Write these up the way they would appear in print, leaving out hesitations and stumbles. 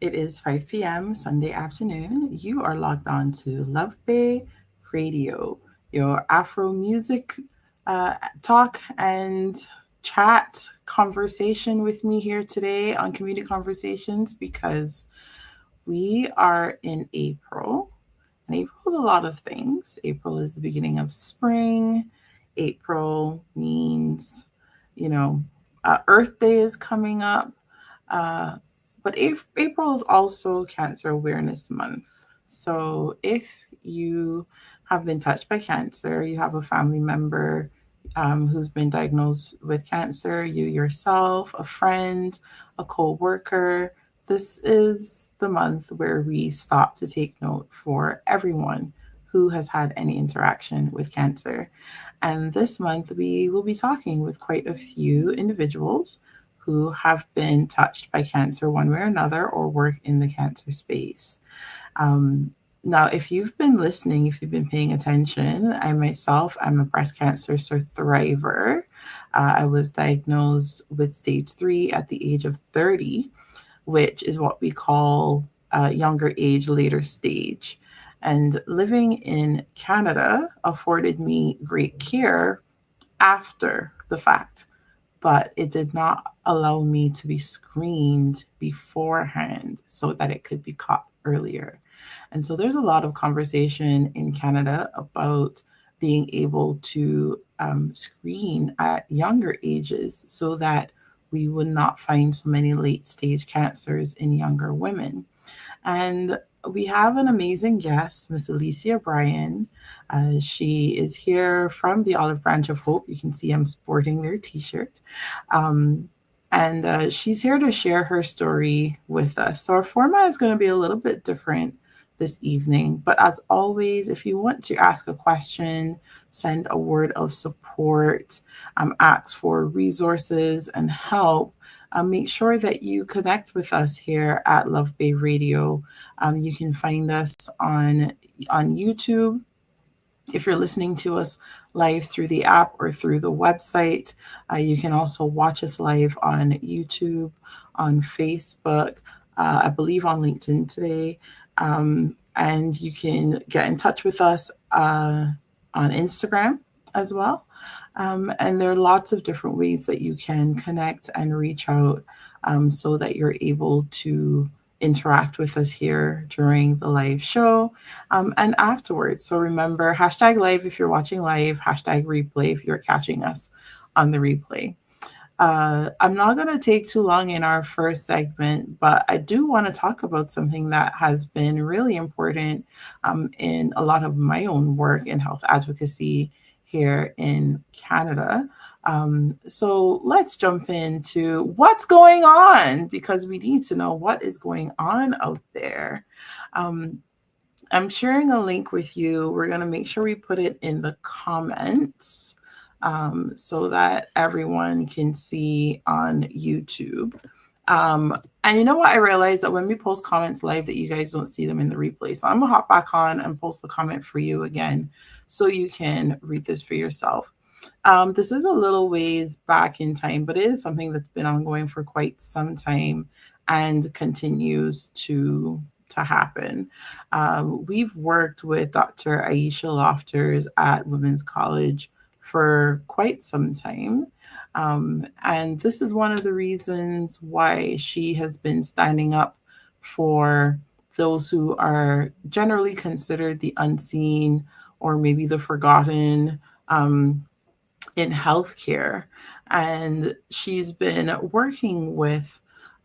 It is 5 p.m. Sunday afternoon. You are logged on to Love Bay Radio, your Afro music talk and chat conversation with me here today on Community Conversations because we are in April. And April is a lot of things. April is the beginning of spring. April means, you know, Earth Day is coming up. Uh, but April is also Cancer Awareness Month. So if you have been touched by cancer, you have a family member who's been diagnosed with cancer, you yourself, a friend, a co-worker, this is the month where we stop to take note for everyone who has had any interaction with cancer. And this month, we will be talking with quite a few individuals who have been touched by cancer one way or another or work in the cancer space. Um, Now, if you've been listening, if you've been paying attention, I myself, I'm a breast cancer survivor. I was diagnosed with stage 3 at the age of 30, which is what we call younger age, later stage. And living in Canada afforded me great care after the fact, but it did not allow me to be screened beforehand so that it could be caught earlier. And so there's a lot of conversation in Canada about being able to screen at younger ages so that we would not find so many late stage cancers in younger women. And we have an amazing guest, Miss Elysia Bryant. She is here from the Olive Branch of Hope. You can see I'm sporting their t-shirt. Um, and she's here to share her story with us. So our format is going to be a little bit different this evening. But as always, if you want to ask a question, send a word of support, ask for resources and help, make sure that you connect with us here at Love Bay Radio. You can find us on YouTube. If you're listening to us live through the app or through the website, you can also watch us live on YouTube, on Facebook, I believe on LinkedIn today. And you can get in touch with us on Instagram as well. And there are lots of different ways that you can connect and reach out so that you're able to interact with us here during the live show and afterwards. So remember, hashtag live if you're watching live, hashtag replay if you're catching us on the replay. I'm not going to take too long in our first segment, but I do want to talk about something that has been really important in a lot of my own work in health advocacy here in Canada. So let's jump into what's going on because we need to know what is going on out there. Um, I'm sharing a link with you. We're going to make sure we put it in the comments so that everyone can see on YouTube. And you know what? I realized that when we post comments live that you guys don't see them in the replay. So I'm going to hop back on and post the comment for you again so you can read this for yourself. This is a little ways back in time, but it is something that's been ongoing for quite some time and continues to happen. We've worked with Dr. Aisha Lofters at Women's College for quite some time. And this is one of the reasons why she has been standing up for those who are generally considered the unseen or maybe the forgotten in healthcare. And she's been working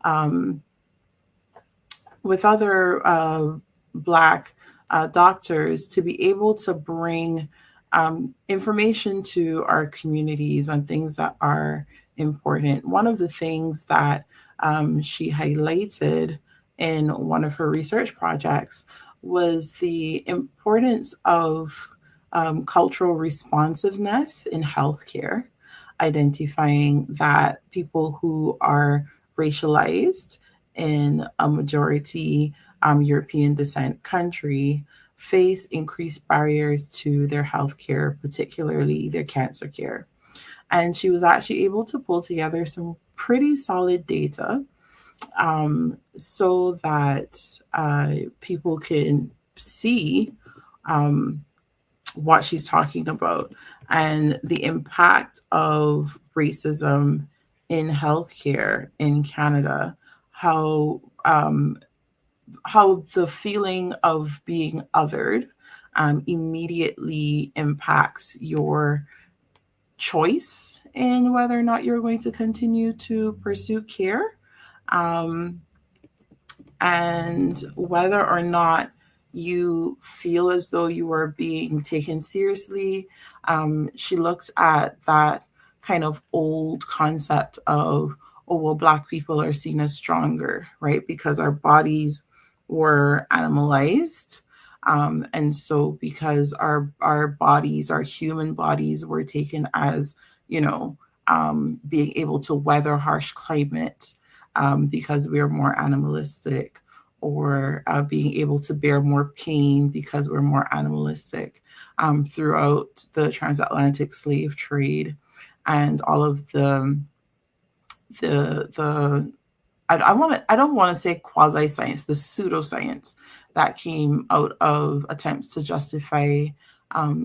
um, with other Black doctors to be able to bring information to our communities on things that are important. One of the things that she highlighted in one of her research projects was the importance of cultural responsiveness in healthcare, identifying that people who are racialized in a majority European descent country face increased barriers to their healthcare, particularly their cancer care. And she was actually able to pull together some pretty solid data so that people can see um, what she's talking about and the impact of racism in healthcare in Canada, how how the feeling of being othered immediately impacts your choice in whether or not you're going to continue to pursue care, um, and whether or not you feel as though you are being taken seriously. She looks at that kind of old concept of, oh, well, Black people are seen as stronger, right? Because our bodies were animalized. And so because our bodies, our human bodies were taken as, you know, being able to weather harsh climate, because we are more animalistic, or being able to bear more pain because we're more animalistic, throughout the transatlantic slave trade and all of the I don't want to say quasi science, the pseudoscience that came out of attempts to justify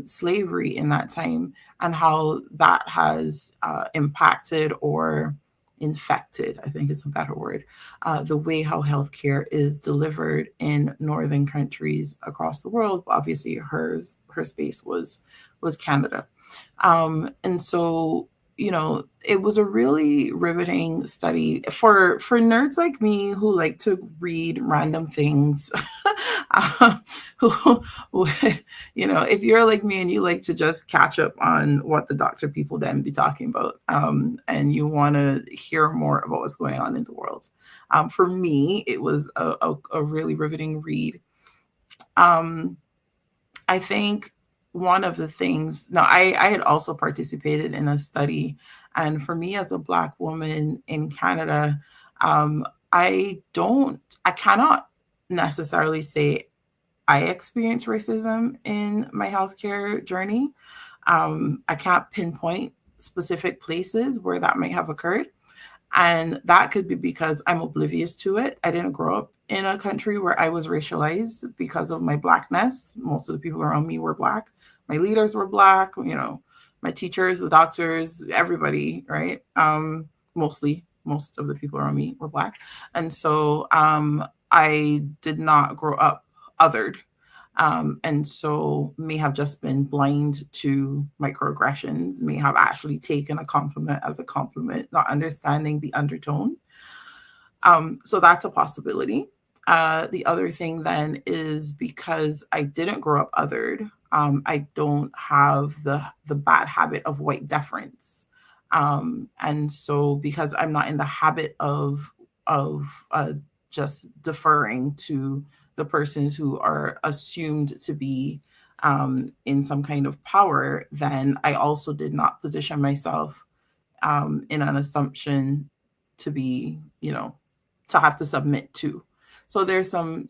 slavery in that time, and how that has impacted or infected, I think is a better word, the way how healthcare is delivered in northern countries across the world. Obviously, her space was Canada, and so, you know, it was a really riveting study for nerds like me who like to read random things. uh, who, you know, if you're like me and you like to just catch up on what the doctor people then be talking about, and you want to hear more about what's going on in the world, for me, it was a really riveting read. Um, I think one of the things, no, I had also participated in a study. And for me, as a Black woman in Canada, um, I cannot necessarily say I experienced racism in my healthcare journey. I can't pinpoint specific places where that might have occurred. And that could be because I'm oblivious to it. I didn't grow up in a country where I was racialized because of my Blackness. Most of the people around me were Black. My leaders were Black, you know, my teachers, the doctors, everybody, right? Mostly, most of the people around me were Black. And so I did not grow up othered, and so may have just been blind to microaggressions, may have actually taken a compliment as a compliment, not understanding the undertone. So that's a possibility. The other thing then is because I didn't grow up othered, I don't have the bad habit of white deference. And so because I'm not in the habit of just deferring to the persons who are assumed to be in some kind of power, then I also did not position myself in an assumption to be, you know, to have to submit to. So there's some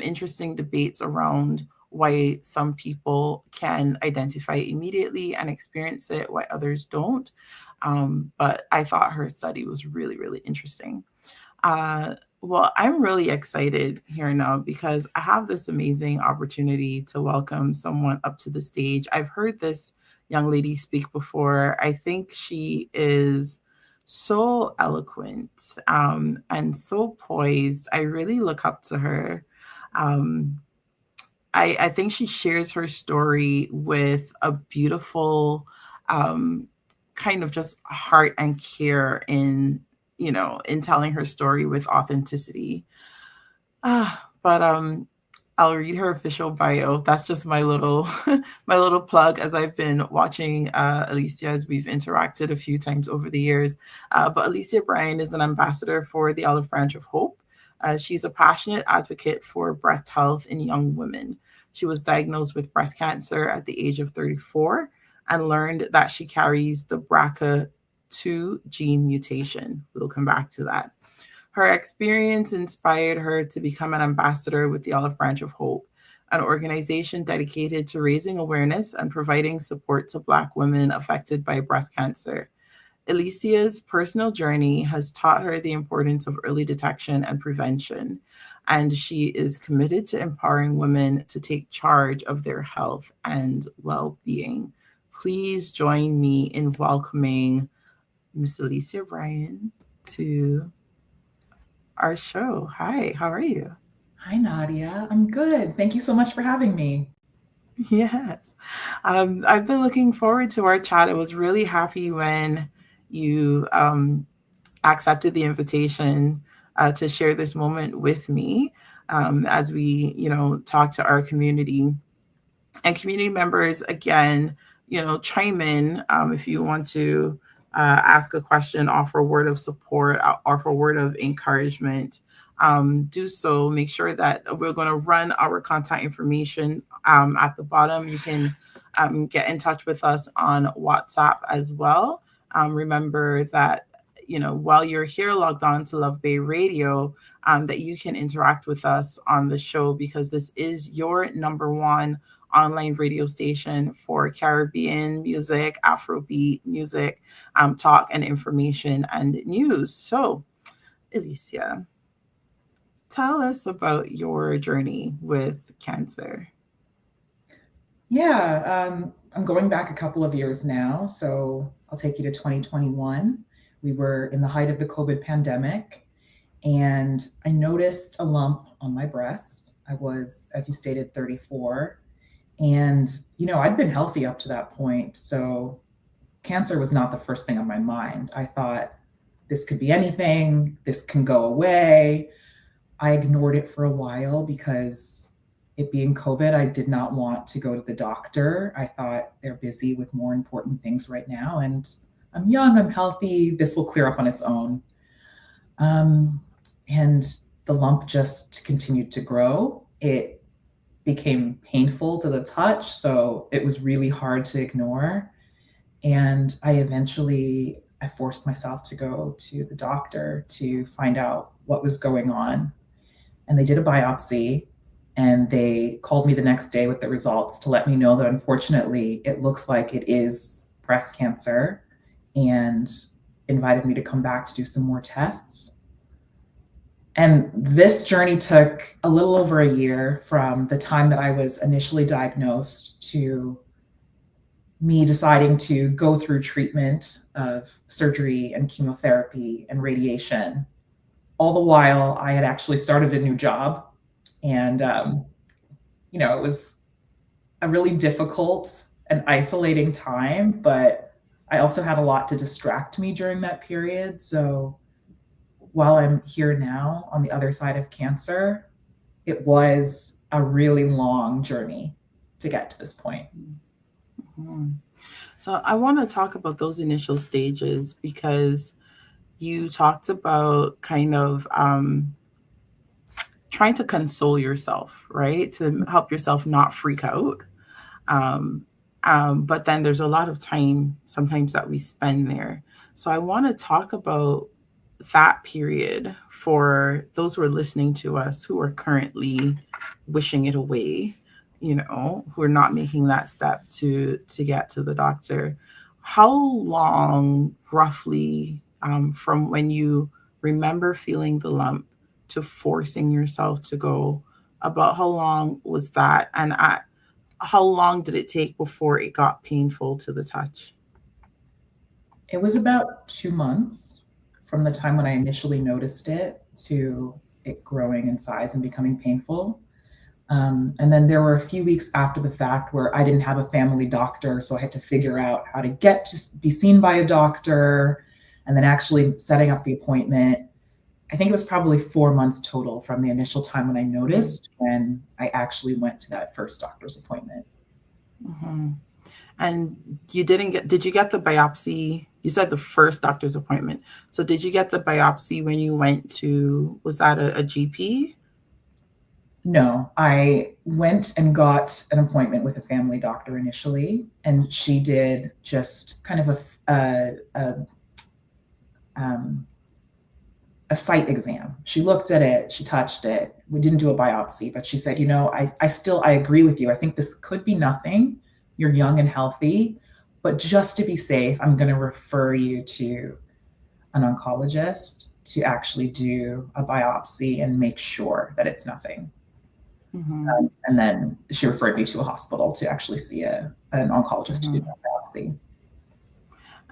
interesting debates around why some people can identify immediately and experience it, why others don't. But I thought her study was really, really interesting. Well, I'm really excited here now because I have this amazing opportunity to welcome someone up to the stage. I've heard this young lady speak before. I think she is so eloquent, and so poised. I really look up to her. Um, I think she shares her story with a beautiful um, kind of just heart and care in, you know, in telling her story with authenticity. But I'll read her official bio. That's just my little my little plug, as I've been watching Elysia as we've interacted a few times over the years. But Elysia Bryant is an ambassador for the Olive Branch of Hope. She's a passionate advocate for breast health in young women. She was diagnosed with breast cancer at the age of 34 and learned that she carries the BRCA2 gene mutation. We'll come back to that. Her experience inspired her to become an ambassador with the Olive Branch of Hope, an organization dedicated to raising awareness and providing support to Black women affected by breast cancer. Elysia's personal journey has taught her the importance of early detection and prevention, and she is committed to empowering women to take charge of their health and well being. Please join me in welcoming Miss Elysia Bryant to our show. Hi, how are you? Hi, Nadia. I'm good. Thank you so much for having me. Yes. I've been looking forward to our chat. I was really happy when you accepted the invitation to share this moment with me as we, talk to our community and community members again, chime in if you want to ask a question, offer a word of support, offer a word of encouragement. Do so. Make sure that we're going to run our contact information at the bottom. You can get in touch with us on WhatsApp as well. Remember that while you're here logged on to Love Bay Radio, that you can interact with us on the show because this is your number one online radio station for Caribbean music, Afrobeat music, talk and information and news. So, Elysia, tell us about your journey with cancer. Yeah, I'm going back a couple of years now. So I'll take you to 2021. We were in the height of the COVID pandemic, and I noticed a lump on my breast. I was, as you stated, 34. And, I'd been healthy up to that point. So cancer was not the first thing on my mind. I thought this could be anything, this can go away. I ignored it for a while because it being COVID, I did not want to go to the doctor. I thought they're busy with more important things right now. And I'm young, I'm healthy, this will clear up on its own. And the lump just continued to grow. It became painful to the touch, so it was really hard to ignore. And I forced myself to go to the doctor to find out what was going on. And they did a biopsy, and they called me the next day with the results to let me know that unfortunately it looks like it is breast cancer, and invited me to come back to do some more tests. And this journey took a little over a year from the time that I was initially diagnosed to me deciding to go through treatment of surgery and chemotherapy and radiation. All the while, I had actually started a new job. And, it was a really difficult and isolating time, but I also had a lot to distract me during that period. So while I'm here now on the other side of cancer, it was a really long journey to get to this point. Mm-hmm. So I want to talk about those initial stages because you talked about kind of trying to console yourself, right? To help yourself not freak out. Um, but then there's a lot of time sometimes that we spend there. So I want to talk about that period for those who are listening to us who are currently wishing it away, who are not making that step to get to the doctor. How long roughly from when you remember feeling the lump to forcing yourself to go, about how long was that, and how long did it take before it got painful to the touch? It was about 2 months from the time when I initially noticed it to it growing in size and becoming painful. And then there were a few weeks after the fact where I didn't have a family doctor, so I had to figure out how to get to be seen by a doctor, and then actually setting up the appointment. I think it was probably 4 months total from the initial time when I noticed when I actually went to that first doctor's appointment. Mm-hmm. And did you get the biopsy? You said the first doctor's appointment. So did you get the biopsy when you went to, was that a GP? No, I went and got an appointment with a family doctor initially, and she did just kind of a site exam. She looked at it, she touched it. We didn't do a biopsy, but she said, I agree with you. I think this could be nothing. You're young and healthy, but just to be safe, I'm going to refer you to an oncologist to actually do a biopsy and make sure that it's nothing. Mm-hmm. And then she referred me to a hospital to actually see an oncologist to do Mm-hmm. that biopsy.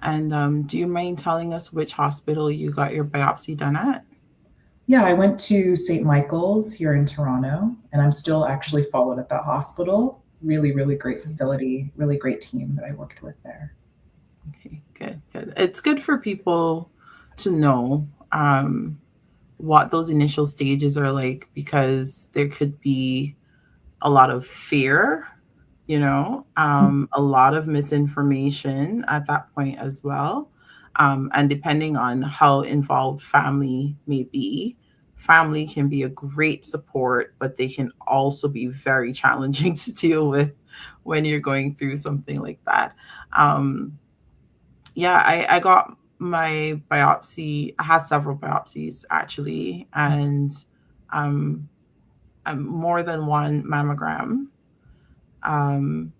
And do you mind telling us which hospital you got your biopsy done at? Yeah, I went to St. Michael's here in Toronto, and I'm still actually followed at that hospital. Really, really great facility, really great team that I worked with there. Okay, good, good. It's good for people to know what those initial stages are like, because there could be a lot of fear, a lot of misinformation at that point as well. And depending on how involved family may be, family can be a great support, but they can also be very challenging to deal with when you're going through something like that. Um, yeah, I got my biopsy. I had several biopsies actually, and um, more than one mammogram, um,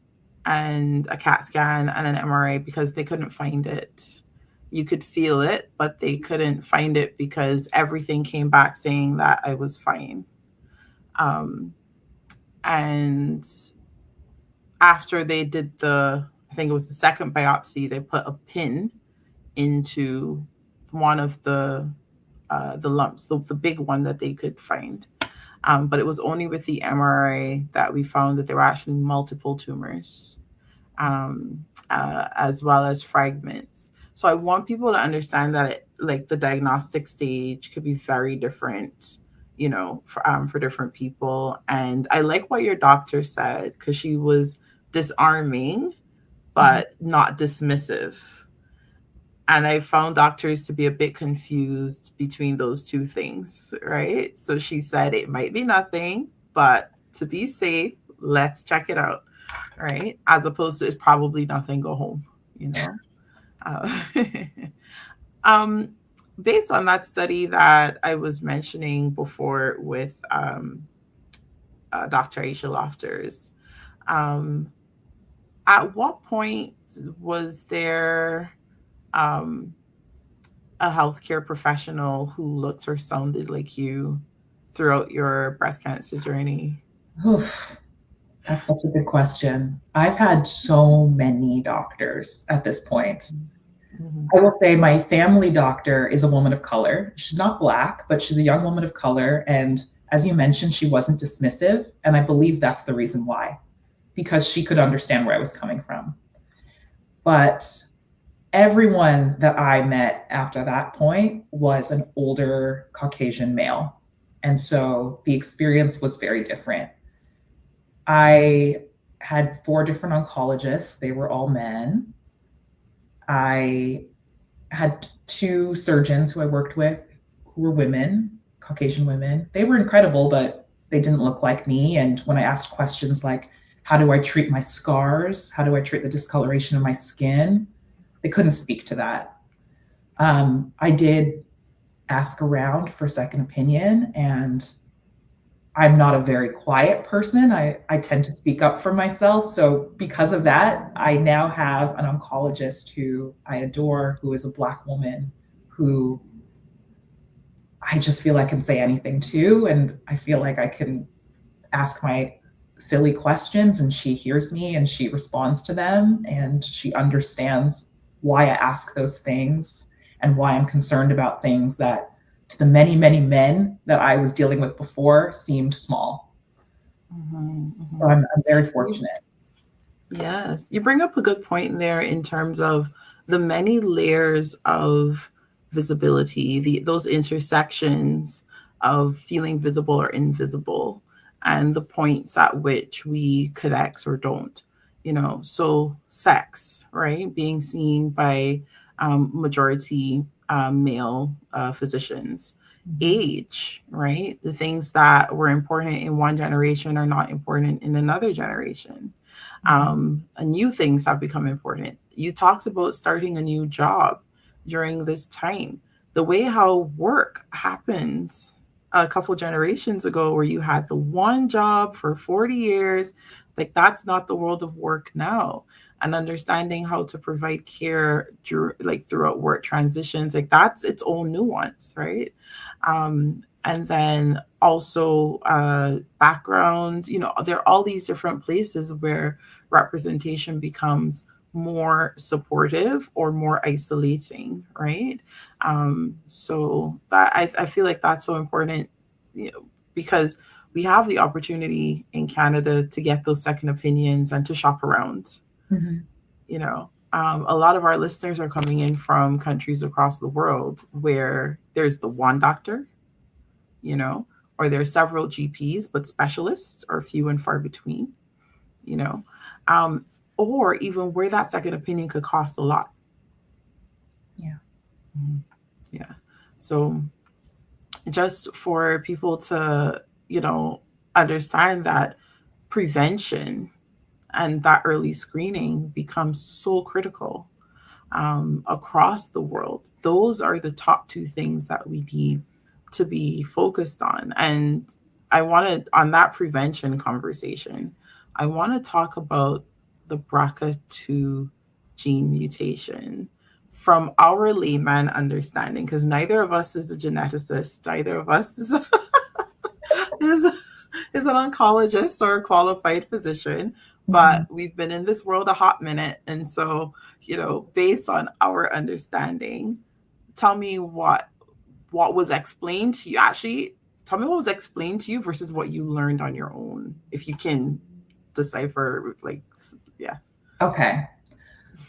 and a CAT scan and an MRI, because they couldn't find it. You could feel it, but they couldn't find it because everything came back saying that I was fine. Um, and after they did I think it was the second biopsy, they put a pin into one of the lumps, the big one that they could find. But it was only with the MRI that we found that there were actually multiple tumors, um, as well as fragments. So I want people to understand that like the diagnostic stage could be very different, for different people. And I like what your doctor said, because she was disarming Mhm. but not dismissive. And I found doctors to be a bit confused between those two things, right? So she said it might be nothing, but to be safe, let's check it out, right? As opposed to it's probably nothing, go home, you know? Uh, um, Based on that study that I was mentioning before with Dr. Aisha Lofters, um, at what point was there um, a healthcare professional who looked or sounded like you throughout your breast cancer journey? Oof, that's such a good question. I've had so many doctors at this point. Mm-hmm. I will say my family doctor is a woman of color. She's not Black, but she's a young woman of color. And as you mentioned, she wasn't dismissive. And I believe that's the reason why, because she could understand where I was coming from. But everyone that I met after that point was an older Caucasian male. And so the experience was very different. I had 4 different oncologists, they were all men. I had 2 surgeons who I worked with who were women, Caucasian women. They were incredible, but they didn't look like me. And when I asked questions like, how do I treat my scars? How do I treat the discoloration of my skin? They couldn't speak to that. I did ask around for second opinion, and I'm not a very quiet person. I tend to speak up for myself. So, because of that, I now have an oncologist who I adore, who is a Black woman, who I just feel I can say anything to. And I feel like I can ask my silly questions and she hears me and she responds to them and she understands why I ask those things and why I'm concerned about things that to the many, many men that I was dealing with before seemed small. Mm-hmm. So Mm-hmm. I'm very fortunate. Yes, you bring up a good point there in terms of the many layers of visibility, those intersections of feeling visible or invisible, and the points at which we connect or don't. So sex, right? Being seen by majority male physicians. Mhm. Age, right? The things that were important in one generation are not important in another generation. Mhm. New things have become important. You talked about starting a new job during this time. The way how work happens a couple generations ago, where you had the one job for 40 years, Like that's not the world of work now. And understanding how to provide care like throughout work transitions, like that's its own nuance, right? And then also background, there are all these different places where representation becomes more supportive or more isolating, right? So that I feel like that's so important, because we have the opportunity in Canada to get those second opinions and to shop around. Mhm. You know, a lot of our listeners are coming in from countries across the world where there's the one doctor, you know, or there are several GPs, but specialists are few and far between, you know, um, or even where that second opinion could cost a lot. Yeah. Mhm. Yeah. So just for people to, understand that prevention and that early screening becomes so critical across the world. Those are the top two things that we need to be focused on. And I wanted, on that prevention conversation, I want to talk about the BRCA2 gene mutation from our layman understanding, because neither of us is a geneticist, neither of us is is an oncologist or a qualified physician, but Mhm. we've been in this world a hot minute. And so, based on our understanding, tell me what was explained to you. Actually, tell me what was explained to you versus what you learned on your own, if you can decipher, like, yeah. Okay.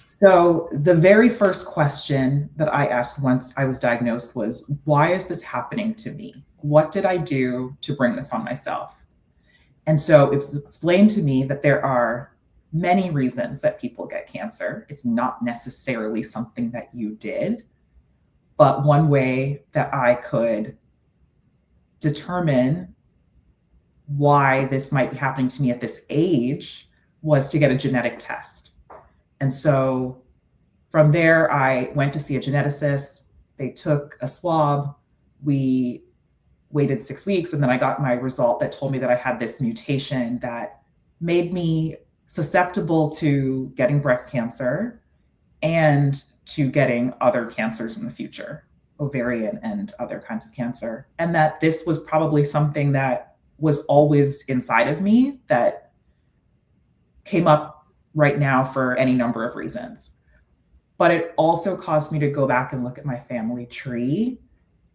So the very first question that I asked once I was diagnosed was, why is this happening to me? What did I do to bring this on myself? And so it's explained to me that there are many reasons that people get cancer. It's not necessarily something that you did, but one way that I could determine why this might be happening to me at this age was to get a genetic test. And so from there, I went to see a geneticist. They took a swab. We waited 6 weeks, and then I got my result that told me that I had this mutation that made me susceptible to getting breast cancer and to getting other cancers in the future, ovarian and other kinds of cancer. And that this was probably something that was always inside of me that came up right now for any number of reasons. But it also caused me to go back and look at my family tree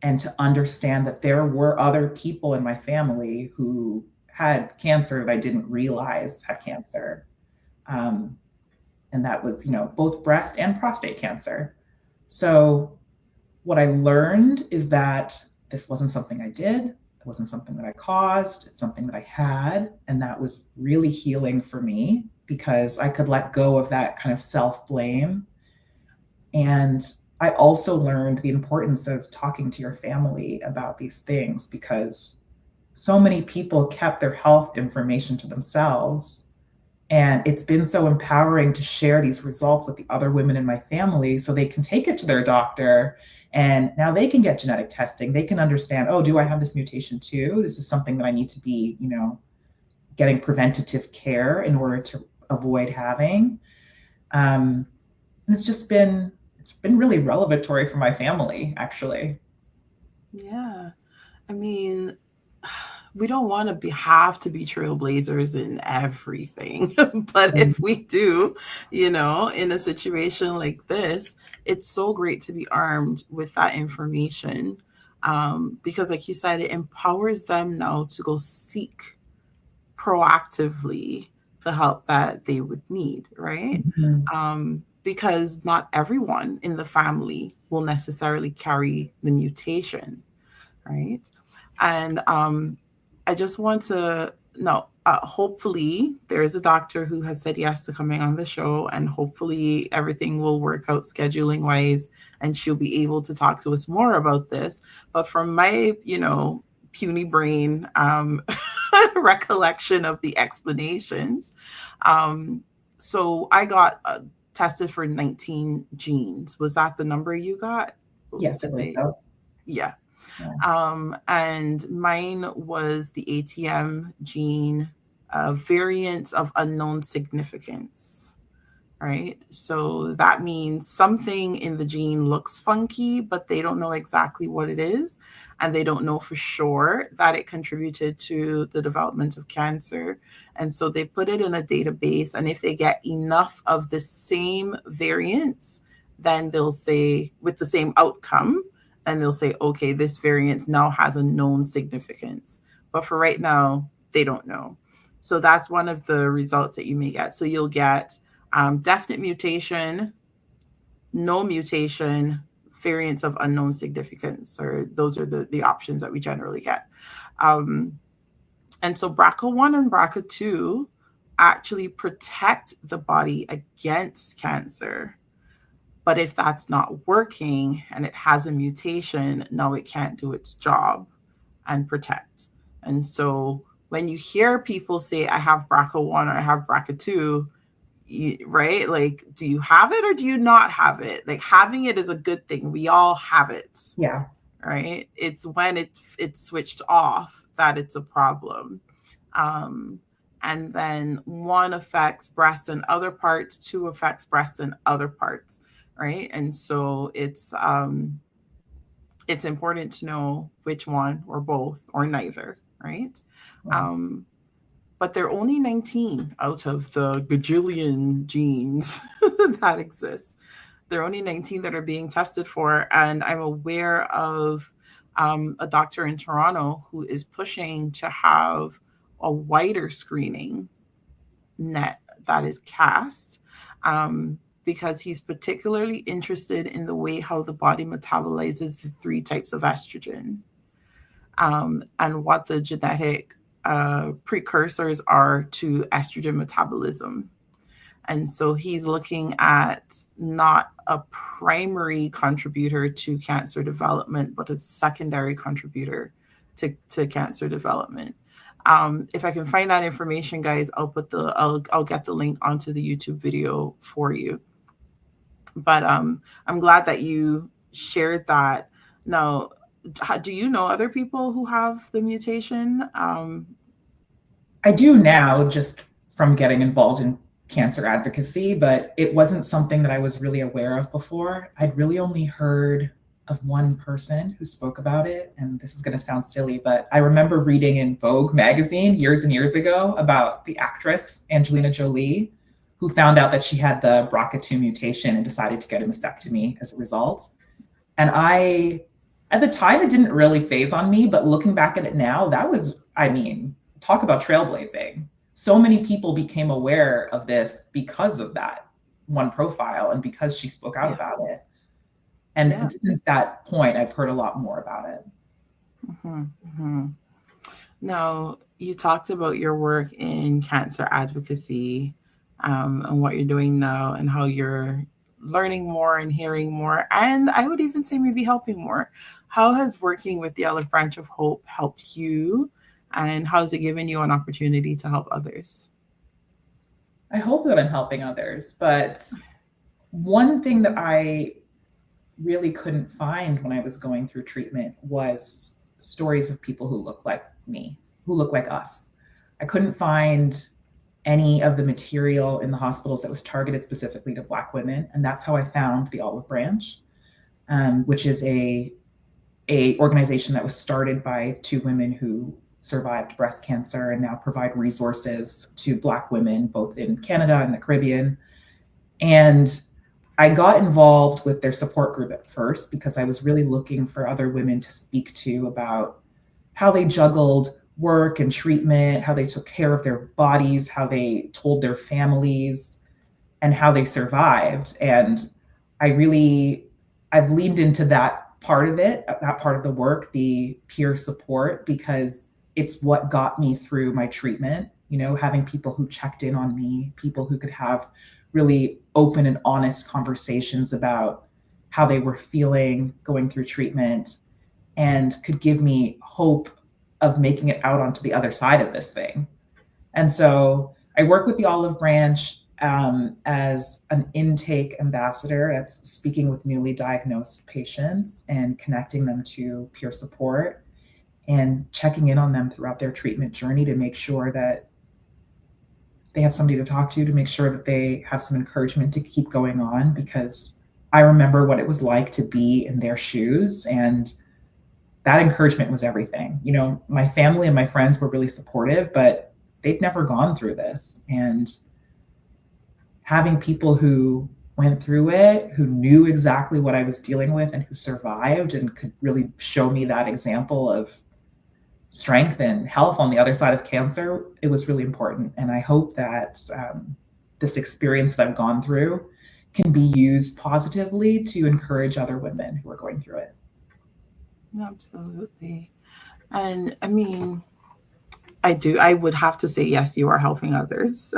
and to understand that there were other people in my family who had cancer that I didn't realize had cancer. Um, and that was, both breast and prostate cancer. So what I learned is that this wasn't something I did. It wasn't something that I caused. It's something that I had. And that was really healing for me because I could let go of that kind of self blame. And I also learned the importance of talking to your family about these things because so many people kept their health information to themselves. And it's been so empowering to share these results with the other women in my family so they can take it to their doctor and now they can get genetic testing. They can understand, oh, do I have this mutation too? This is something that I need to be, getting preventative care in order to avoid having. And it's been really revelatory for my family, actually. Yeah. I mean, we don't want to have to be trailblazers in everything, but Mm. if we do, in a situation like this, it's so great to be armed with that information, because, like you said, it empowers them now to go seek proactively the help that they would need, right? Mhm. Because not everyone in the family will necessarily carry the mutation, right? And I just want to know, hopefully there is a doctor who has said yes to coming on the show, and hopefully everything will work out scheduling wise and she'll be able to talk to us more about this. But from my, puny brain recollection of the explanations, um, so I got tested for 19 genes. Was that the number you got? Yes, I Did believe they? so. Yeah. Yeah. And mine was the ATM gene, variants of unknown significance, right? So that means something in the gene looks funky, but they don't know exactly what it is. And they don't know for sure that it contributed to the development of cancer. And so they put it in a database. And if they get enough of the same variants, then they'll say, with the same outcome, and they'll say, okay, this variance now has a known significance. But for right now, they don't know. So that's one of the results that you may get. So you'll get definite mutation, no mutation, variants of unknown significance, or those are the options that we generally get. Um, and so BRCA1 and BRCA2 actually protect the body against cancer. But if that's not working and it has a mutation, now it can't do its job and protect. And so when you hear people say, I have BRCA1 or I have BRCA2, right? Like, do you have it or do you not have it? Like, having it is a good thing. We all have it. Yeah. Right. It's when it's switched off that it's a problem. And then one affects breast and other parts, two affects breast and other parts. Right. And so it's important to know which one or both or neither. Right. Yeah. But there are only 19 out of the gajillion genes that exist. There are only 19 that are being tested for. And I'm aware of a doctor in Toronto who is pushing to have a wider screening net that is cast, because he's particularly interested in the way how the body metabolizes the three types of estrogen, and what the genetic precursors are to estrogen metabolism. And so he's looking at not a primary contributor to cancer development, but a secondary contributor to cancer development. If I can find that information, guys, I'll get the link onto the YouTube video for you. But I'm glad that you shared that. Now, do you know other people who have the mutation? I do now, just from getting involved in cancer advocacy, but it wasn't something that I was really aware of before. I'd really only heard of one person who spoke about it, and this is going to sound silly, but I remember reading in Vogue magazine years and years ago about the actress Angelina Jolie, who found out that she had the BRCA2 mutation and decided to get a mastectomy as a result. And at the time, it didn't really phase on me, but looking back at it now, that was, talk about trailblazing. So many people became aware of this because of that one profile and because she spoke out about it. And since that point, I've heard a lot more about it. Mm-hmm, mm-hmm. Now, you talked about your work in cancer advocacy, and what you're doing now and how you're learning more and hearing more. And I would even say maybe helping more. How has working with the Olive Branch of Hope helped you? And how has it given you an opportunity to help others? I hope that I'm helping others. But one thing that I really couldn't find when I was going through treatment was stories of people who look like me, who look like us. I couldn't find any of the material in the hospitals that was targeted specifically to Black women. And that's how I found the Olive Branch, which is a organization that was started by two women who survived breast cancer and now provide resources to Black women, both in Canada and the Caribbean. And I got involved with their support group at first because I was really looking for other women to speak to about how they juggled work and treatment, how they took care of their bodies, how they told their families, and how they survived. And I've leaned into that part of it, that part of the work, the peer support, because it's what got me through my treatment, having people who checked in on me, people who could have really open and honest conversations about how they were feeling going through treatment and could give me hope of making it out onto the other side of this thing. And so I work with the Olive Branch as an intake ambassador. That's speaking with newly diagnosed patients and connecting them to peer support and checking in on them throughout their treatment journey to make sure that they have somebody to talk to make sure that they have some encouragement to keep going on, because I remember what it was like to be in their shoes, and that encouragement was everything. You know, my family and my friends were really supportive, but they'd never gone through this. And having people who went through it, who knew exactly what I was dealing with and who survived and could really show me that example of strength and health on the other side of cancer, it was really important. And I hope that this experience that I've gone through can be used positively to encourage other women who are going through it. Absolutely. And I mean, I would have to say, yes, you are helping others.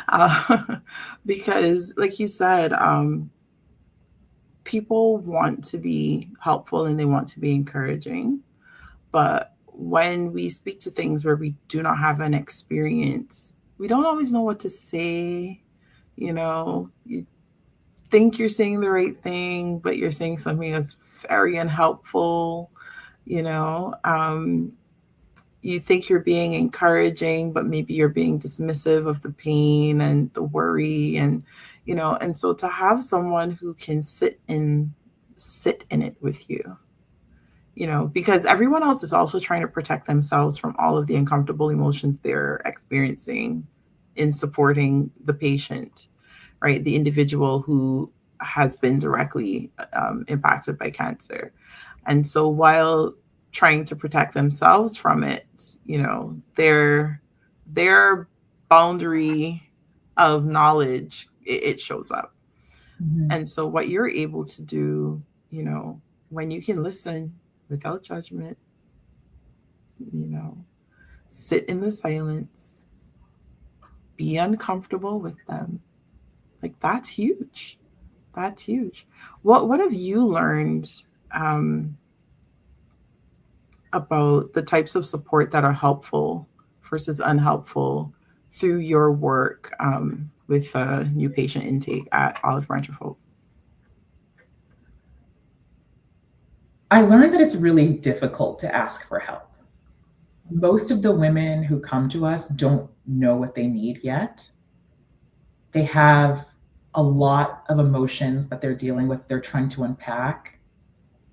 uh, because, like you said, people want to be helpful and they want to be encouraging. But when we speak to things where we do not have an experience, we don't always know what to say. You know, you think you're saying the right thing, but you're saying something that's very unhelpful. You know, you think you're being encouraging, but maybe you're being dismissive of the pain and the worry, and and so to have someone who can sit in it with you, because everyone else is also trying to protect themselves from all of the uncomfortable emotions they're experiencing in supporting the patient, right? The individual who has been directly impacted by cancer. And so while trying to protect themselves from it, their boundary of knowledge, it shows up. Mm-hmm. And so what you're able to do, when you can listen without judgment, sit in the silence, be uncomfortable with them, like that's huge. That's huge. What have you learned about the types of support that are helpful versus unhelpful through your work with new patient intake at Olive Branch of Hope? I learned that it's really difficult to ask for help. Most of the women who come to us don't know what they need yet. They have a lot of emotions that they're dealing with, they're trying to unpack.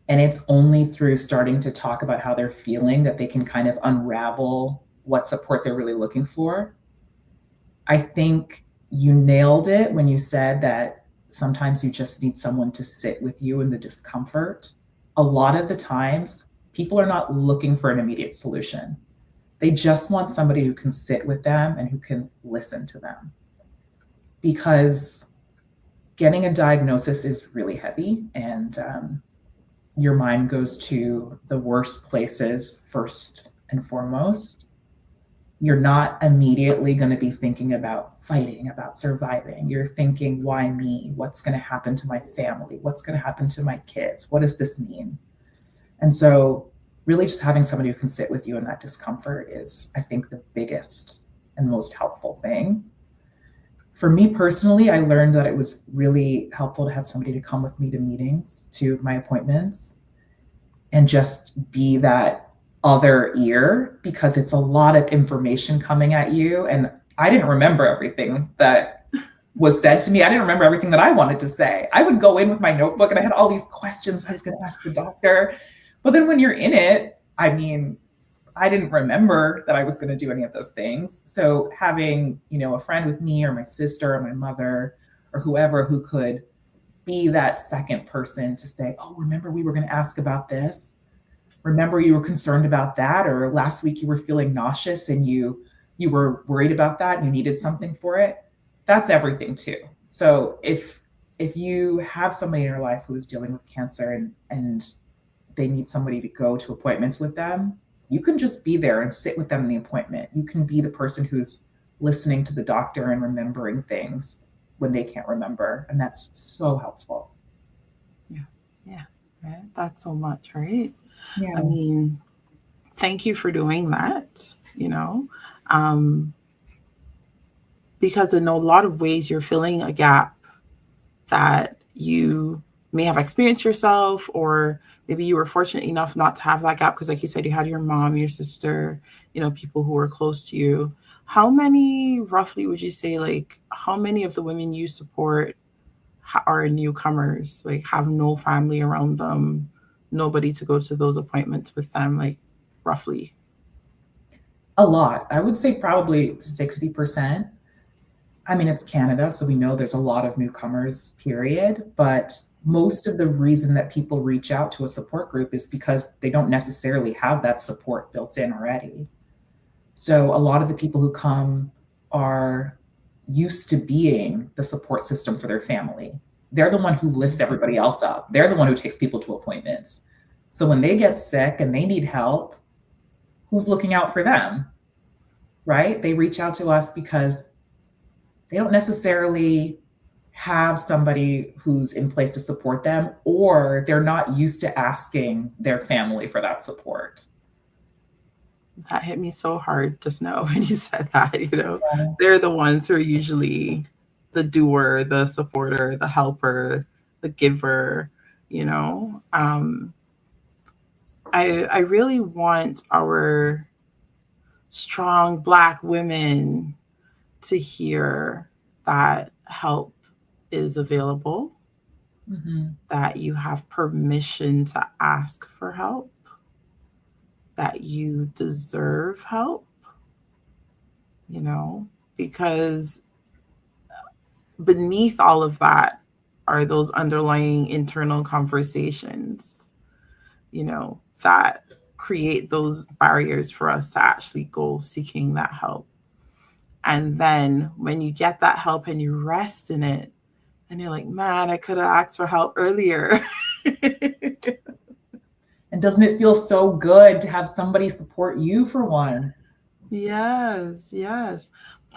And it's only through starting to talk about how they're feeling that they can kind of unravel what support they're really looking for. I think you nailed it when you said that sometimes you just need someone to sit with you in the discomfort. A lot of the times, people are not looking for an immediate solution. They just want somebody who can sit with them and who can listen to them. Because getting a diagnosis is really heavy, and your mind goes to the worst places first and foremost. You're not immediately going to be thinking about fighting, about surviving. You're thinking, why me? What's going to happen to my family? What's going to happen to my kids? What does this mean? And so really just having somebody who can sit with you in that discomfort is, I think, the biggest and most helpful thing. For me personally, I learned that it was really helpful to have somebody to come with me to meetings, to my appointments, and just be that other ear, because it's a lot of information coming at you. And I didn't remember everything that was said to me. I didn't remember everything that I wanted to say. I would go in with my notebook and I had all these questions I was going to ask the doctor. But then when you're in it, I mean, I didn't remember that I was going to do any of those things. So having, a friend with me, or my sister or my mother or whoever who could be that second person to say, oh, remember we were going to ask about this. Remember you were concerned about that, or last week you were feeling nauseous and you were worried about that and you needed something for it. That's everything too. So if you have somebody in your life who is dealing with cancer and they need somebody to go to appointments with them, you can just be there and sit with them in the appointment. You can be the person who's listening to the doctor and remembering things when they can't remember. And that's so helpful. Yeah. Right. That's so much, right? Yeah. I mean, thank you for doing that, because in a lot of ways you're filling a gap that you may have experienced yourself, or maybe you were fortunate enough not to have that gap because, like you said, you had your mom, your sister, people who were close to you. how many roughly would you say, like, how many of the women you support are newcomers, like have no family around them, nobody to go to those appointments with them, like roughly? A lot. I would say probably 60%. I mean, it's Canada, so we know there's a lot of newcomers, period. But most of the reason that people reach out to a support group is because they don't necessarily have that support built in already. So a lot of the people who come are used to being the support system for their family. They're the one who lifts everybody else up. They're the one who takes people to appointments. So when they get sick and they need help, who's looking out for them? Right? They reach out to us because they don't necessarily have somebody who's in place to support them, or they're not used to asking their family for that support. That hit me so hard just now when you said that, you know. They're the ones who are usually the doer, the supporter, the helper, the giver, you know. I really want our strong Black women to hear that help is available, that you have permission to ask for help, that you deserve help, you know, because beneath all of that are those underlying internal conversations, you know, that create those barriers for us to actually go seeking that help. And then when you get that help and you rest in it, and you're like, man, I could have asked for help earlier. And doesn't it feel so good to have somebody support you for once? Yes, yes.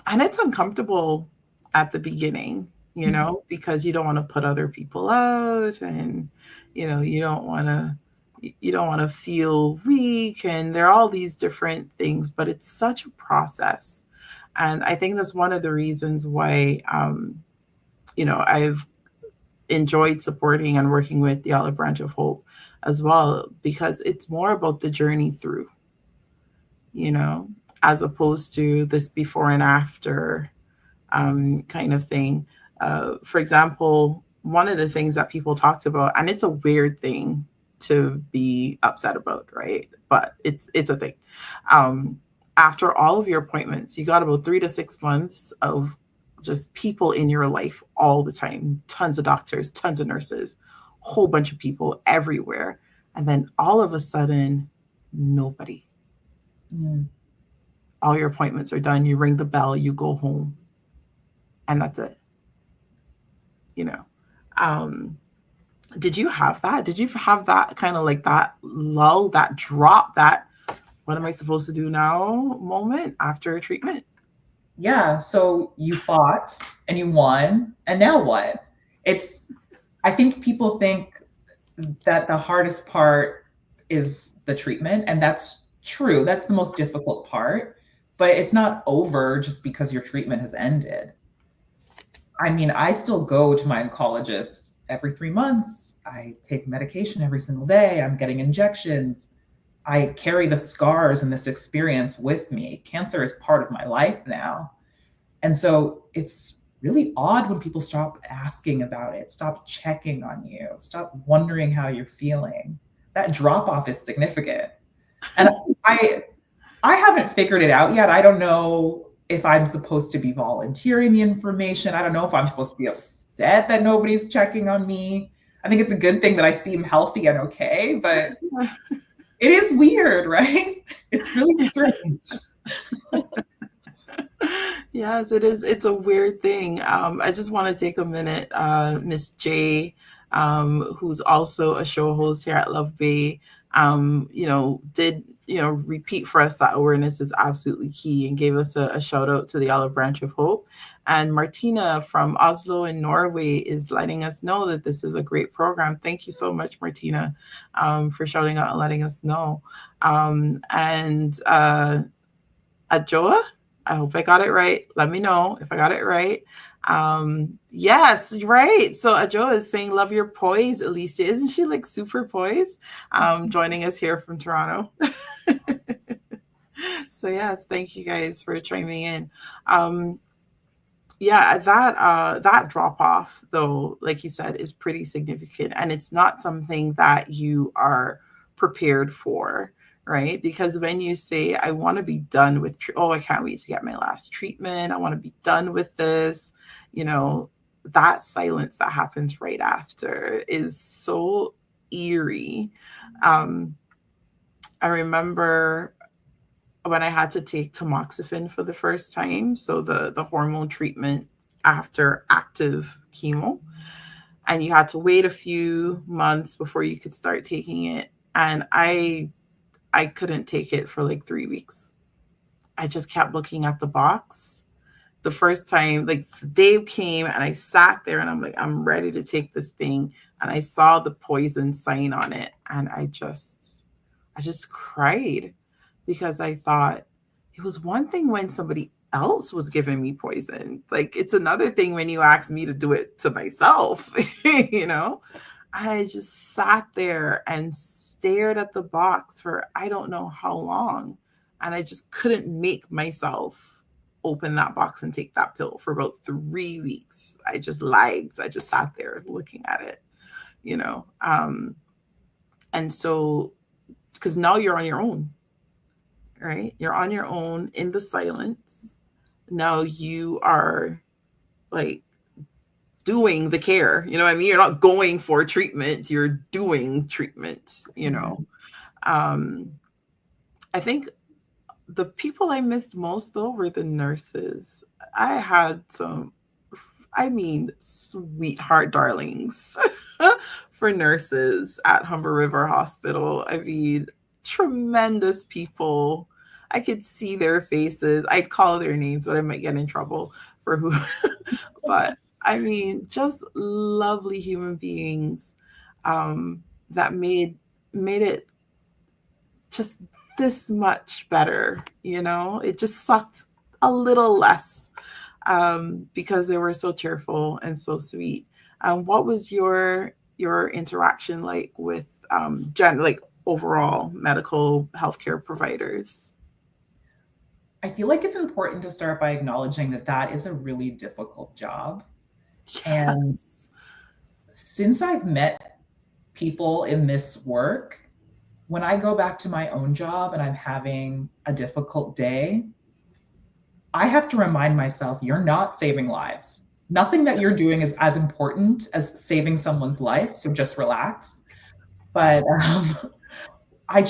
And it's uncomfortable at the beginning, you know, because you don't want to put other people out, and you know, you don't want to feel weak, and there are all these different things, but it's such a process. And I think that's one of the reasons why you know, I've enjoyed supporting and working with the Olive Branch of Hope as well, because it's more about the journey through, you know, as opposed to this before and after kind of thing. For example, one of the things that people talked about, and it's a weird thing to be upset about, right? But it's a thing. After all of your appointments, you got about 3 to 6 months of just people in your life all the time, tons of doctors, tons of nurses, whole bunch of people everywhere. And then all of a sudden, nobody. All your appointments are done. You ring the bell, you go home, and that's it. You know, did you have that? Did you have that kind of like that lull, that drop, that what am I supposed to do now moment after a treatment? Yeah. So you fought and you won, and now what? I think people think that the hardest part is the treatment, and that's true. That's the most difficult part, but it's not over just because your treatment has ended. I mean, I still go to my oncologist every 3 months. I take medication every single day. I'm getting injections. I carry the scars and this experience with me. Cancer is part of my life now. And so it's really odd when people stop asking about it, stop checking on you, stop wondering how you're feeling. That drop off is significant. And I haven't figured it out yet. I don't know if I'm supposed to be volunteering the information. I don't know if I'm supposed to be upset that nobody's checking on me. I think it's a good thing that I seem healthy and okay, but it is weird, right? It's really strange. Yes, it is. It's a weird thing. I just want to take a minute. Miss J, who's also a show host here at Love Bay, you know, did, you know, repeat for us that awareness is absolutely key, and gave us a shout out to the Olive Branch of Hope. And Martina from Oslo in Norway is letting us know that this is a great program. Thank you so much, Martina, for shouting out and letting us know. And Ajoa, I hope I got it right. Let me know if I got it right. Yes, right. So Ajoa is saying, love your poise, Elysia. Isn't she like super poised? Joining us here from Toronto. So yes, thank you guys for chiming in. Um, yeah, that drop off though, like you said, is pretty significant, and it's not something that you are prepared for, right? Because when you say I want to be done with oh, I can't wait to get my last treatment, I want to be done with this, you know, that silence that happens right after is so eerie. um I remember when I had to take tamoxifen for the first time, so the hormone treatment after active chemo, and you had to wait a few months before you could start taking it. And I couldn't take it for like 3 weeks. I just kept looking at the box. The first time, like the day came and I sat there and I'm like, I'm ready to take this thing. And I saw the poison sign on it. And I just cried because I thought it was one thing when somebody else was giving me poison. Like it's another thing when you ask me to do it to myself, you know? I just sat there and stared at the box for I don't know how long. And I just couldn't make myself open that box and take that pill for about 3 weeks. I just lagged. I just sat there looking at it, you know? And so, because now you're on your own, right? You're on your own in the silence. Now you are like doing the care. You know what I mean? You're not going for treatment, you're doing treatment, you know. Um, I think the people I missed most though were the nurses. I had some, I mean, sweetheart darlings for nurses at Humber River Hospital. I mean, tremendous people. I could see their faces. I'd call their names, but I might get in trouble for who. But I mean, just lovely human beings that made it just this much better. You know, it just sucked a little less because they were so cheerful and so sweet. What was your interaction like with like overall medical healthcare providers? I feel like it's important to start by acknowledging that that is a really difficult job. And Yes. since I've met people in this work, when I go back to my own job and I'm having a difficult day, I have to remind myself, you're not saving lives. Nothing that you're doing is as important as saving someone's life. So just relax. But I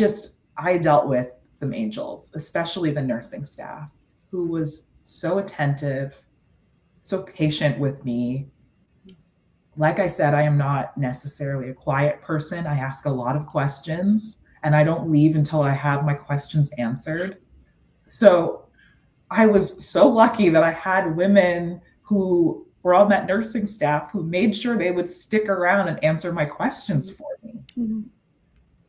dealt with some angels, especially the nursing staff, who was so attentive, so patient with me. Like I said, I am not necessarily a quiet person. I ask a lot of questions and I don't leave until I have my questions answered. So I was so lucky that I had women who were on that nursing staff who made sure they would stick around and answer my questions for me. Mhm.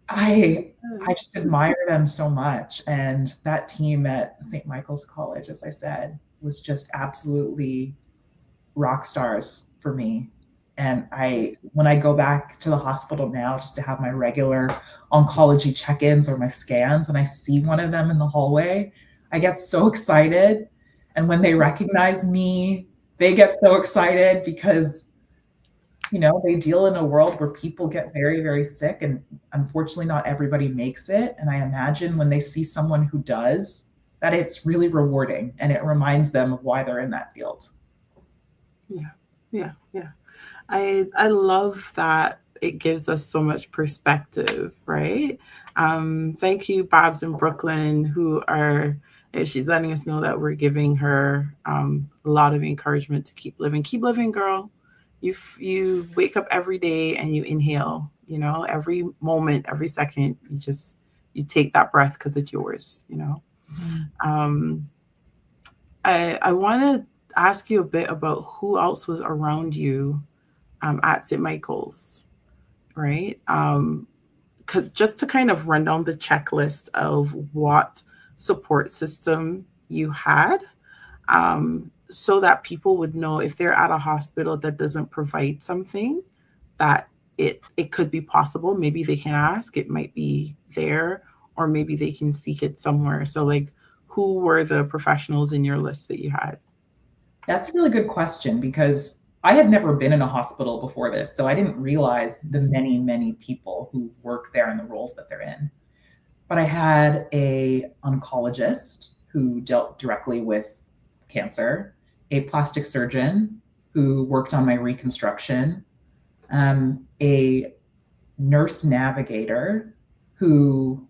I just admire them so much. And that team at St. Michael's College, as I said, was just absolutely rock stars for me. And when I go back to the hospital now just to have my regular oncology check-ins or my scans, and I see one of them in the hallway, I get so excited. And when they recognize me, they get so excited because, you know, they deal in a world where people get very, very sick, and unfortunately not everybody makes it. And I imagine when they see someone who does, that it's really rewarding and it reminds them of why they're in that field. Yeah, yeah, yeah. I love that it gives us so much perspective, right? Thank you, Babs in Brooklyn, who are she's letting us know that we're giving her a lot of encouragement to keep living. Keep living, girl. You wake up every day and you inhale. You know, every moment, every second, you take that breath because it's yours. You know. Um, I want to ask you a bit about who else was around you at St. Michael's, right? Because just to kind of run down the checklist of what support system you had, so that people would know if they're at a hospital that doesn't provide something that it could be possible. Maybe they can ask. It might be there, or maybe they can seek it somewhere. So, like, who were the professionals in your list that you had? That's a really good question because I had never been in a hospital before this, so I didn't realize the many, many people who work there and the roles that they're in. But I had a oncologist who dealt directly with cancer, a plastic surgeon who worked on my reconstruction, a nurse navigator who,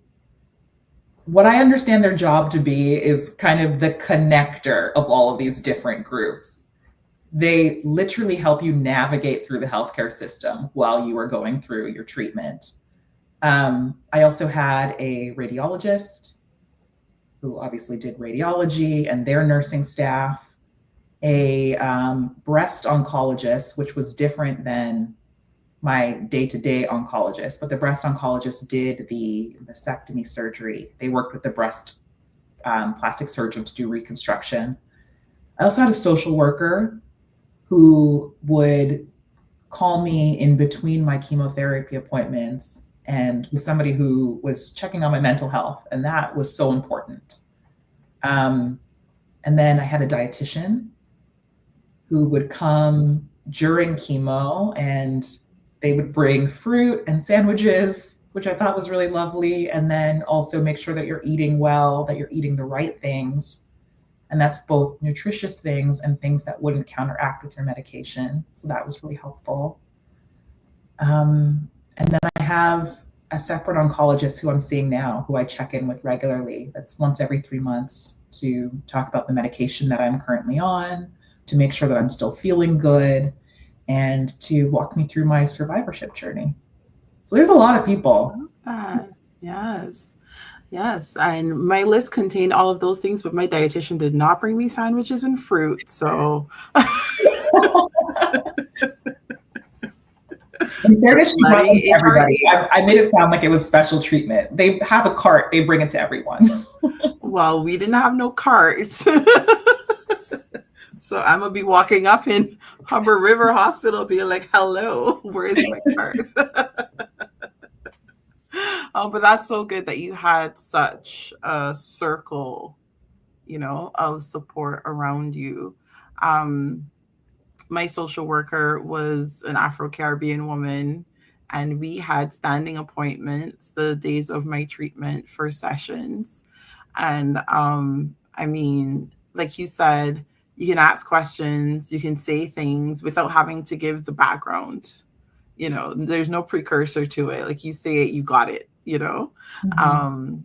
what I understand their job to be is kind of the connector of all of these different groups. They literally help you navigate through the healthcare system while you are going through your treatment. I also had a radiologist who obviously did radiology and their nursing staff, a breast oncologist, which was different than my day-to-day oncologist, but the breast oncologist did the mastectomy surgery. They worked with the breast plastic surgeon to do reconstruction. I also had a social worker who would call me in between my chemotherapy appointments and was somebody who was checking on my mental health, and that was so important. And then I had a dietitian who would come during chemo, and they would bring fruit and sandwiches, which I thought was really lovely, and then also make sure that you're eating well, that you're eating the right things. And that's both nutritious things and things that wouldn't counteract with your medication. So that was really helpful. And then I have a separate oncologist who I'm seeing now, who I check in with regularly. That's once every 3 months to talk about the medication that I'm currently on, to make sure that I'm still feeling good, and to walk me through my survivorship journey. So there's a lot of people. I love that. Yes. Yes. And my list contained all of those things, but my dietitian did not bring me sandwiches and fruit. So In fairness, she brought them to everybody. I made it sound like it was special treatment. They have a cart, they bring it to everyone. Well, we didn't have no carts. So I'm going to be walking up in Humber River Hospital being like, hello, where is my cart? But that's so good that you had such a circle, of support around you. My social worker was an Afro-Caribbean woman, and we had standing appointments the days of my treatment for sessions. And I mean, like you said, you can ask questions, you can say things without having to give the background. There's no precursor to it. Like you say it, you got it, Mm-hmm.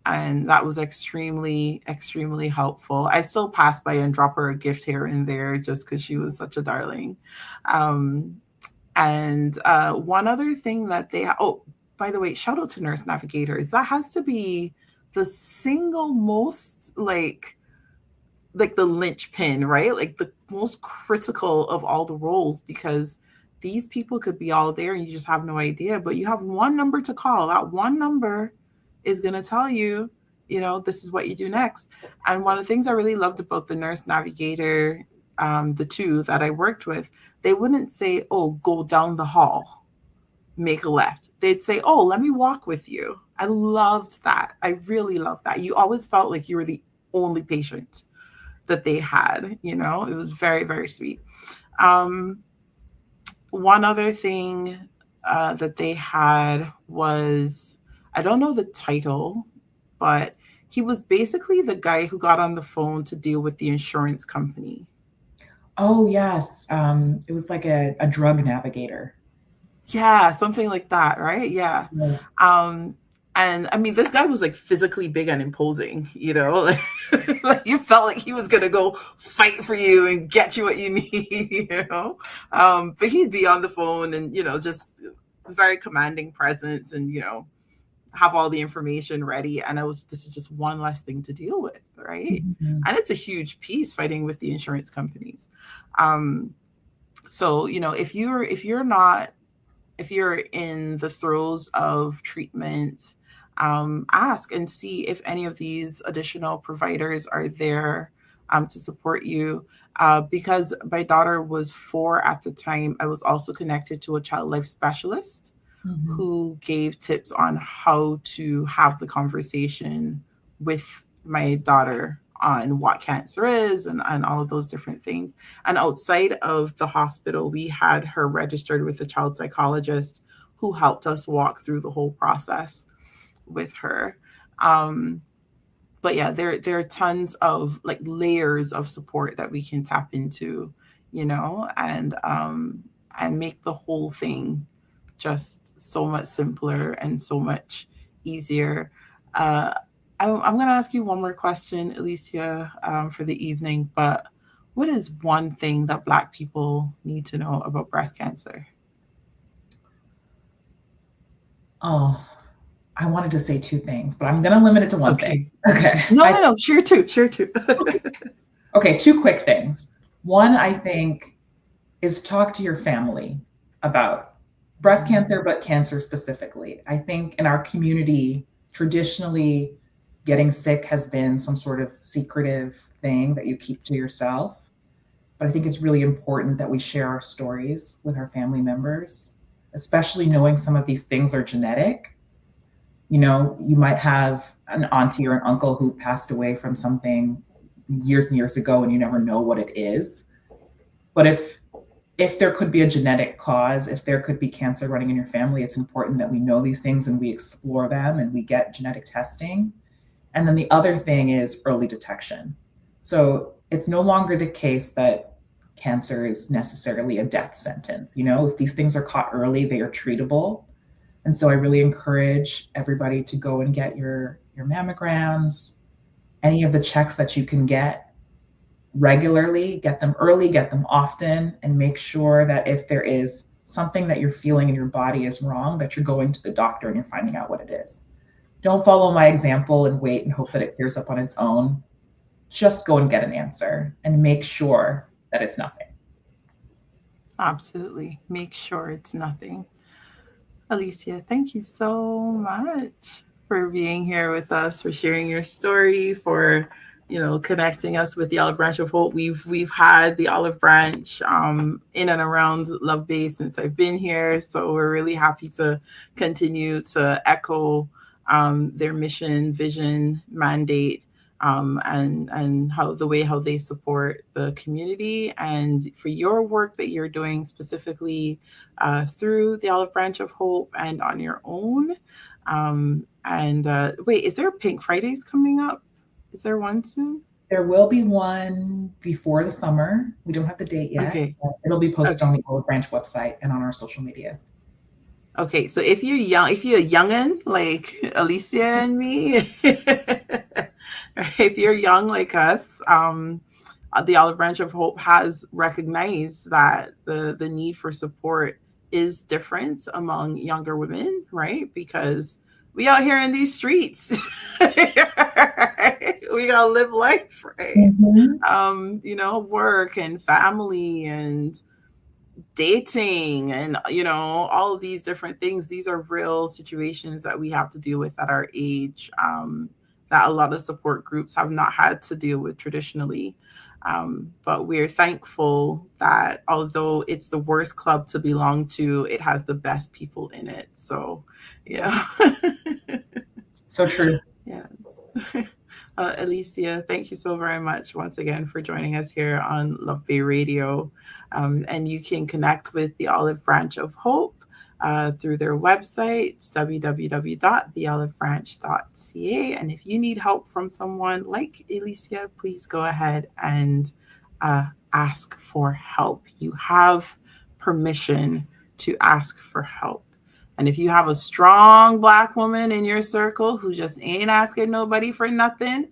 And that was extremely, extremely helpful. I still pass by and drop her a gift here and there just because she was such a darling. And one other thing that by the way, shout out to nurse navigators. That has to be the single most like the linchpin, right? Like the most critical of all the roles, because these people could be all there and you just have no idea, but you have one number to call. That one number is going to tell you, this is what you do next. And one of the things I really loved about the nurse navigator, the two that I worked with, they wouldn't say, oh, go down the hall, make a left. They'd say, oh, let me walk with you. I loved that. I really loved that. You always felt like you were the only patient that they had, it was very, very sweet. One other thing that they had was, I don't know the title, but he was basically the guy who got on the phone to deal with the insurance company. Oh, yes. It was like a drug navigator. Yeah, something like that, right? Yeah. And I mean, this guy was like physically big and imposing, like you felt like he was going to go fight for you and get you what you need, but he'd be on the phone and, just very commanding presence and, have all the information ready. And this is just one less thing to deal with. Right. Mm-hmm. And it's a huge piece fighting with the insurance companies. So, if you're in the throes of treatment, ask and see if any of these additional providers are there to support you. Because my daughter was 4 at the time, I was also connected to a child life specialist who gave tips on how to have the conversation with my daughter on what cancer is and all of those different things. And outside of the hospital, we had her registered with a child psychologist who helped us walk through the whole process with her. Um, but yeah, there are tons of like layers of support that we can tap into, you know, and make the whole thing just so much simpler and so much easier. Uh, I'm going to ask you one more question, Elysia, for the evening. But what is one thing that Black people need to know about breast cancer? Oh, I wanted to say two things, but I'm going to limit it to one thing. Okay. Okay. No, no, no. Sure, too. Sure, too. Okay, two quick things. One, I think, is talk to your family about breast cancer, but cancer specifically. I think in our community, traditionally, getting sick has been some sort of secretive thing that you keep to yourself. But I think it's really important that we share our stories with our family members, especially knowing some of these things are genetic. You know, you might have an auntie or an uncle who passed away from something years and years ago and you never know what it is. But if there could be a genetic cause, if there could be cancer running in your family, it's important that we know these things and we explore them and we get genetic testing. And then the other thing is early detection. So it's no longer the case that cancer is necessarily a death sentence. You know, if these things are caught early, they are treatable. And so I really encourage everybody to go and get your mammograms, any of the checks that you can get regularly, get them early, get them often, and make sure that if there is something that you're feeling in your body is wrong, that you're going to the doctor and you're finding out what it is. Don't follow my example and wait and hope that it clears up on its own. Just go and get an answer and make sure that it's nothing. Absolutely. Make sure it's nothing. Elysia, thank you so much for being here with us, for sharing your story, for connecting us with the Olive Branch of Hope. We've had the Olive Branch in and around Love Bay since I've been here, so we're really happy to continue to echo their mission, vision, mandate, and how the way how they support the community, and for your work that you're doing specifically through the Olive Branch of Hope and on your own. And wait, is there Pink Fridays coming up? Is there one soon? There will be one before the summer. We don't have the date yet. Okay. It'll be posted on Okay. the Olive Branch website and on our social media. Okay. So if you're young, if you're a youngin like Elysia and me, if you're young like us, the Olive Branch of Hope has recognized that the need for support is different among younger women, right? Because we out here in these streets. We gotta live life, right? Mm-hmm. Work and family and dating and all of these different things. These are real situations that we have to deal with at our age, that a lot of support groups have not had to deal with traditionally. But we're thankful that although it's the worst club to belong to, it has the best people in it. So yeah. So true. Yes. Elysia, thank you so very much once again for joining us here on Love Bay Radio. And you can connect with the Olive Branch of Hope through their website, www.theolivebranch.ca. And if you need help from someone like Elysia, please go ahead and ask for help. You have permission to ask for help. And if you have a strong Black woman in your circle who just ain't asking nobody for nothing,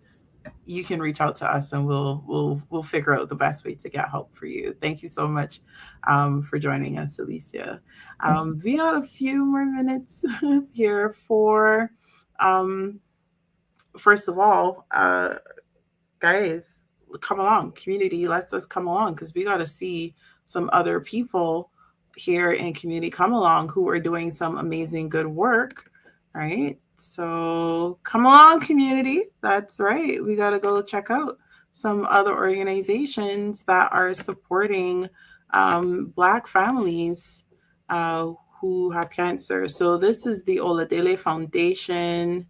you can reach out to us and we'll figure out the best way to get help for you. Thank you so much for joining us, Elysia. We got a few more minutes here for um, first of all, guys, come along. Community lets us come along because we got to see some other people here in community come along who are doing some amazing good work, right? So come along, community. That's right. We got to go check out some other organizations that are supporting Black families who have cancer. So this is the Oladele Foundation.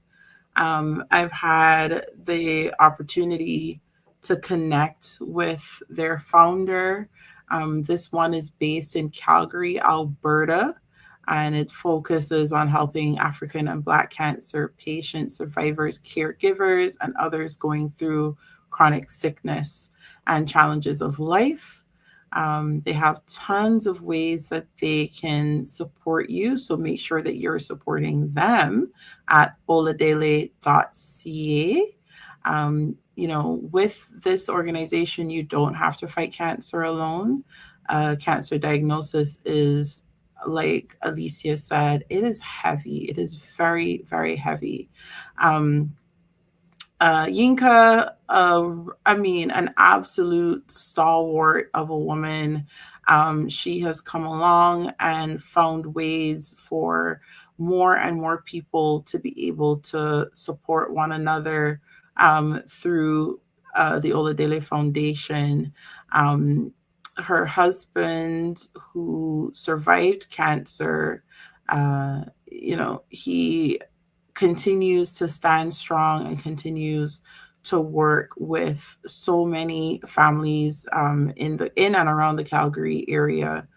I've had the opportunity to connect with their founder. This one is based in Calgary, Alberta, and it focuses on helping African and Black cancer patients, survivors, caregivers, and others going through chronic sickness and challenges of life. They have tons of ways that they can support you. So make sure that you're supporting them at oladele.ca. With this organization, you don't have to fight cancer alone. Cancer diagnosis is, like Elysia said, it is heavy. It is very, very heavy. Um, Yinka, an absolute stalwart of a woman. She has come along and found ways for more and more people to be able to support one another through the Oladele Foundation. Um, Her husband, who survived cancer, he continues to stand strong and continues to work with so many families in and around the Calgary area.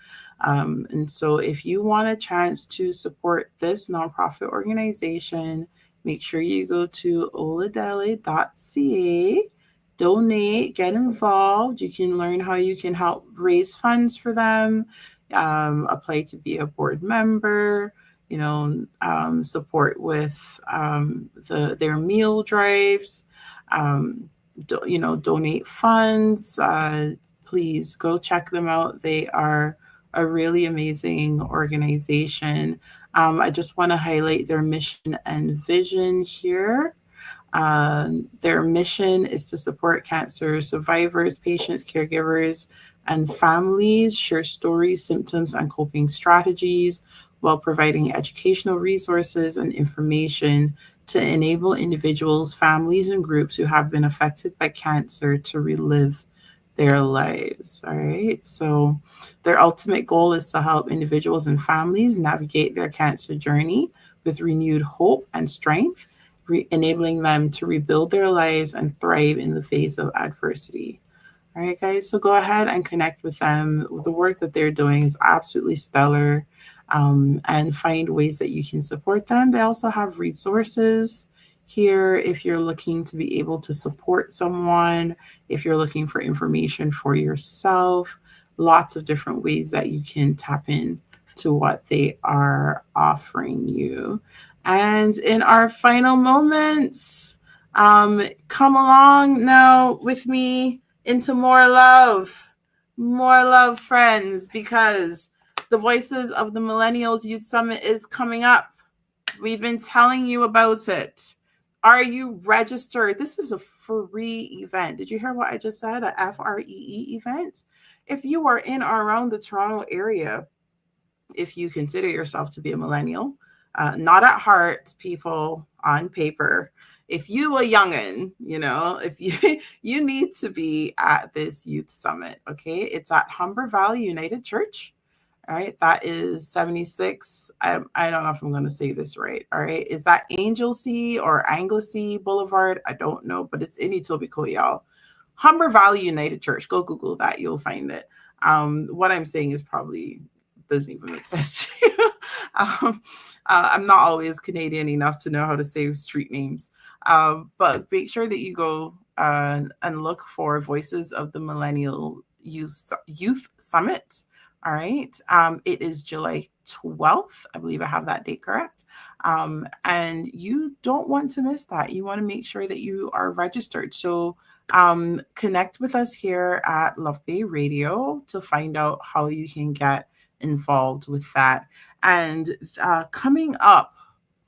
And so, if you want a chance to support this nonprofit organization, make sure you go to oladele.ca, donate, get involved. You can learn how you can help raise funds for them, apply to be a board member, support with their meal drives, donate funds. Please go check them out. They are a really amazing organization. I just want to highlight their mission and vision here. Their mission is to support cancer survivors, patients, caregivers, and families, share stories, symptoms, and coping strategies while providing educational resources and information to enable individuals, families, and groups who have been affected by cancer to relive their lives. All right. So, their ultimate goal is to help individuals and families navigate their cancer journey with renewed hope and strength, enabling them to rebuild their lives and thrive in the face of adversity. All right, guys. So go ahead and connect with them. The work that they're doing is absolutely stellar, and find ways that you can support them. They also have resources here if you're looking to be able to support someone, if you're looking for information for yourself, lots of different ways that you can tap in to what they are offering you. And in our final moments, come along now with me into more love, friends, because the Voices of the Millennials Youth Summit is coming up. We've been telling you about it. Are you registered? This is a free event. Did you hear what I just said? A FREE event. If you are in or around the Toronto area, if you consider yourself to be a millennial, not at heart, people, on paper. If you a youngin, if you need to be at this youth summit, okay? It's at Humber Valley United Church. All right, that is 76. I don't know if I'm going to say this right. All right, is that Anglesea or Anglesea Boulevard? I don't know, but it's in Etobicoke, y'all. Humber Valley United Church. Go Google that. You'll find it. What I'm saying is probably doesn't even make sense to you. I'm not always Canadian enough to know how to say street names. But make sure that you go and look for Voices of the Millennial Youth Summit. All right. It is July 12th. I believe I have that date correct. And you don't want to miss that. You want to make sure that you are registered. So connect with us here at Love Bay Radio to find out how you can get involved with that. And coming up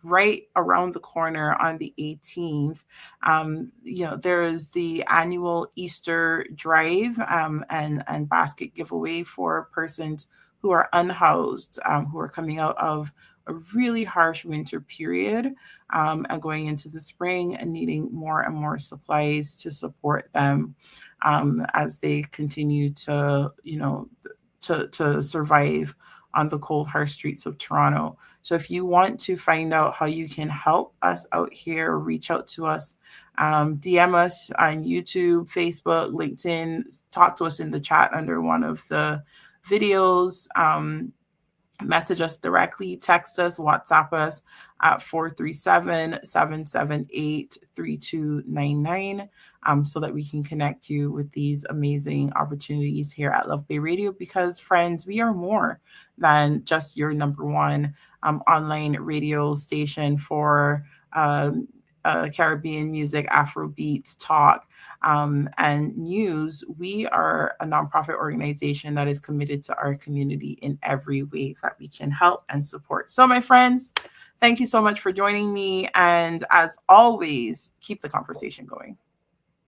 right around the corner on the 18th, there's the annual Easter drive and basket giveaway for persons who are unhoused, who are coming out of a really harsh winter period and going into the spring and needing more and more supplies to support them as they continue to, to survive on the cold, harsh streets of Toronto. So if you want to find out how you can help us out here, reach out to us, DM us on YouTube, Facebook, LinkedIn, talk to us in the chat under one of the videos. Message us directly, text us, WhatsApp us at 437-778-3299, so that we can connect you with these amazing opportunities here at Love Bay Radio. Because, friends, we are more than just your number one online radio station for Caribbean music, Afro beats, talk, and news. We are a nonprofit organization that is committed to our community in every way that we can help and support. So, my friends, thank you so much for joining me. And as always, keep the conversation going.